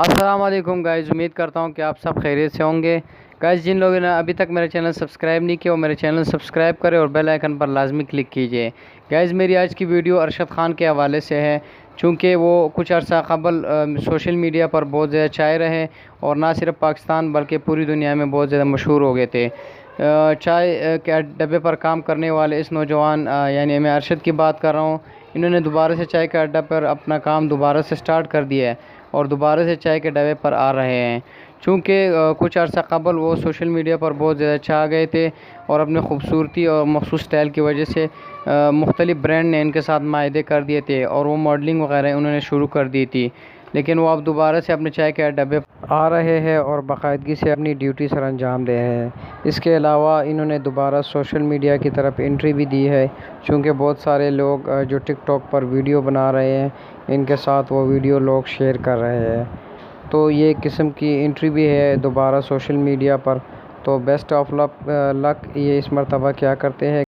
अस्सलाम वालेकुम गाइज़, उम्मीद करता हूँ कि आप सब खैरियत से होंगे। गाइज़, जिन लोगों ने अभी तक मेरा चैनल सब्सक्राइब नहीं किया वो मेरे चैनल सब्सक्राइब करें और बेल आइकन पर लाजमी क्लिक कीजिए। गाइज़, मेरी आज की वीडियो अरशद ख़ान के हवाले से है, चूँकि वो कुछ अर्सा कबल सोशल मीडिया पर बहुत ज़्यादा छाए रहे और ना सिर्फ पाकिस्तान बल्कि पूरी दुनिया में बहुत ज़्यादा मशहूर हो गए थे। चाय के डब्बे पर काम करने वाले इस नौजवान यानी मैं अरशद की बात कर रहा हूँ। इन्होंने दोबारा से चाय के अड्डा पर अपना काम दोबारा से स्टार्ट कर दिया है और दोबारा से चाय के डब्बे पर आ रहे हैं। चूँकि कुछ अर्सा कबल वो सोशल मीडिया पर बहुत ज़्यादा छा गए थे और अपनी खूबसूरती और मखसूस स्टाइल की वजह से मुख्तलिफ़ ब्रांड ने इनके साथ माहदे कर दिए थे और वो मॉडलिंग वगैरह उन्होंने शुरू कर दी थी। लेकिन वो अब दोबारा से अपने चाय के डब्बे आ रहे हैं और बाकायदगी से अपनी ड्यूटी सर अंजाम दे रहे हैं। इसके अलावा इन्होंने दोबारा सोशल मीडिया की तरफ एंट्री भी दी है, चूँकि बहुत सारे लोग जो टिकटॉक पर वीडियो बना रहे हैं इनके साथ वो वीडियो लोग शेयर कर रहे हैं। तो ये किस्म की एंट्री भी है दोबारा सोशल मीडिया पर। तो बेस्ट ऑफ लक ये इस मरतबा क्या करते हैं।